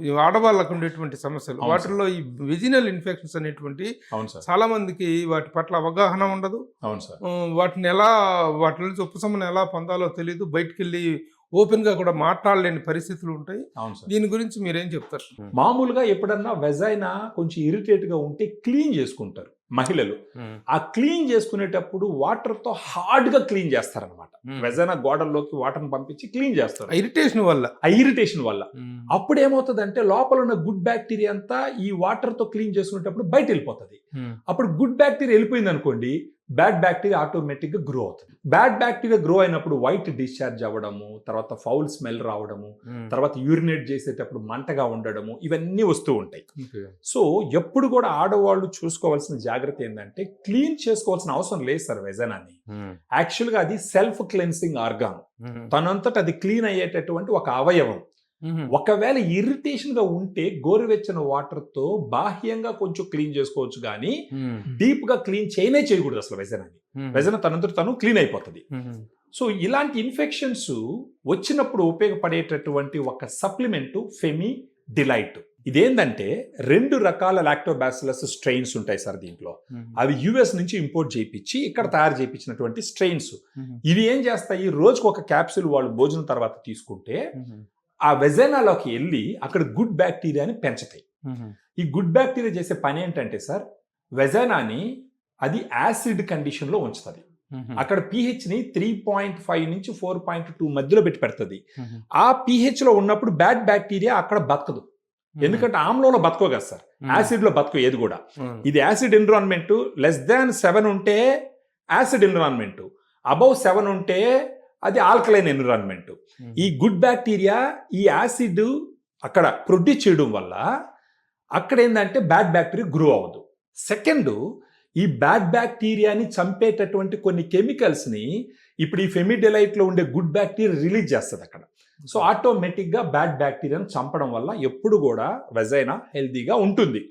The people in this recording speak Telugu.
ఈ ఆడవాళ్ళకు ఉండేటువంటి సమస్యలు అవును సార్. వాటిల్లో ఈ వెజినల్ ఇన్ఫెక్షన్స్ అనేటువంటి అవును సార్. చాలా మందికి వాటి పట్ల అవగాహన ఉండదు. అవును సార్. వాటిని వాటి నుంచి ఉపశమనం ఎలా పొందాలో తెలియదు. బయటికెళ్ళి ఓపెన్గా కూడా మాట్లాడలేని పరిస్థితులు ఉంటాయి. అవును సార్. దీని గురించి మీరేం చెప్తారు? మామూలుగా ఎప్పుడన్నా వెజైనా కొంచెం ఇరిటేట్గా ఉంటే క్లీన్ చేసుకుంటారు మహిళలు. ఆ క్లీన్ చేసుకునేటప్పుడు వాటర్తో హార్డ్గా క్లీన్ చేస్తారనమాట. వెజైనా గోడల్లోకి వాటర్ని పంపించి క్లీన్ చేస్తారు ఇరిటేషన్ వల్ల. ఆ ఇరిటేషన్ వల్ల అప్పుడు ఏమవుతుందంటే లోపల ఉన్న గుడ్ బ్యాక్టీరియా అంతా ఈ వాటర్తో క్లీన్ చేసుకునేటప్పుడు బయట వెళ్ళిపోతుంది. అప్పుడు గుడ్ బ్యాక్టీరియా వెళ్ళిపోయింది అనుకోండి, బ్యాడ్ బ్యాక్టీరియా ఆటోమేటిక్గా గ్రో అవుతుంది. బ్యాడ్ బ్యాక్టీరియా గ్రో అయినప్పుడు వైట్ డిశ్చార్జ్ అవ్వడము, తర్వాత ఫౌల్ స్మెల్ రావడము, తర్వాత యూరినేట్ చేసేటప్పుడు మంటగా ఉండడము, ఇవన్నీ వస్తూ ఉంటాయి. సో ఎప్పుడు కూడా ఆడవాళ్ళు చూసుకోవాల్సిన జాగ్రత్త ఏంటంటే క్లీన్ చేసుకోవాల్సిన అవసరం లేదు సార్ వెజైనాని. యాక్చువల్గా అది సెల్ఫ్ క్లెన్సింగ్ ఆర్గాన్, తనంతట అది క్లీన్ అయ్యేటటువంటి ఒక అవయవం. ఒకవేళ ఇరిటేషన్ గా ఉంటే గోరువెచ్చని వాటర్ తో బాహ్యంగా కొంచెం క్లీన్ చేసుకోవచ్చు, కానీ డీప్ గా క్లీన్ చేయకూడదు అసలు వెజైనాని. వెజైనా తనంతట తను క్లీన్ అయిపోతుంది. సో ఇలాంటి ఇన్ఫెక్షన్స్ వచ్చినప్పుడు ఉపయోగపడేటటువంటి ఒక సప్లిమెంట్ ఫెమి డిలైట్. ఇదేంటంటే 2 రకాల లాక్టోబాసిల్లస్ స్ట్రెయిన్స్ ఉంటాయి సార్ దీంట్లో. అవి యుఎస్ నుంచి ఇంపోర్ట్ చేయించి ఇక్కడ తయారు చేయించినటువంటి స్ట్రెయిన్స్. ఇవి ఏం చేస్తాయి, రోజుకు ఒక క్యాప్సూల్ వాళ్ళు భోజనం తర్వాత తీసుకుంటే ఆ వెజైనాలోకి వెళ్ళి అక్కడ గుడ్ బ్యాక్టీరియాని పెంచుతాయి. ఈ గుడ్ బ్యాక్టీరియా చేసే పని ఏంటంటే సార్, వెజైనాని అది యాసిడ్ కండిషన్లో ఉంచుతుంది. అక్కడ pHని 3.5 నుంచి 4.2 మధ్యలో పెడుతుంది. ఆ pH లో ఉన్నప్పుడు బ్యాడ్ బ్యాక్టీరియా అక్కడ బతకదు. ఎందుకంటే ఆమ్లంలో బతకో కదా సార్, యాసిడ్లో బతకో ఏది కూడా. ఇది యాసిడ్ ఎన్విరాన్మెంట్. <7 ఉంటే యాసిడ్ ఎన్విరాన్మెంట్, అబౌవ్ 7 ఉంటే అది ఆల్కలైన్ ఎన్విరాన్మెంట్. ఈ గుడ్ బ్యాక్టీరియా ఈ యాసిడ్ అక్కడ ప్రొడ్యూస్ చేయడం వల్ల అక్కడ ఏంటంటే బ్యాడ్ బ్యాక్టీరియా గ్రో అవ్వదు. సెకండ్, ఈ బ్యాడ్ బ్యాక్టీరియాని చంపేటటువంటి కొన్ని కెమికల్స్ని ఇప్పుడు ఈ ఫెమిడిలైట్లో ఉండే గుడ్ బ్యాక్టీరియా రిలీజ్ చేస్తుంది అక్కడ. సో ఆటోమేటిక్గా బ్యాడ్ బ్యాక్టీరియాని చంపడం వల్ల ఎప్పుడు కూడా వెజైనా హెల్తీగా ఉంటుంది.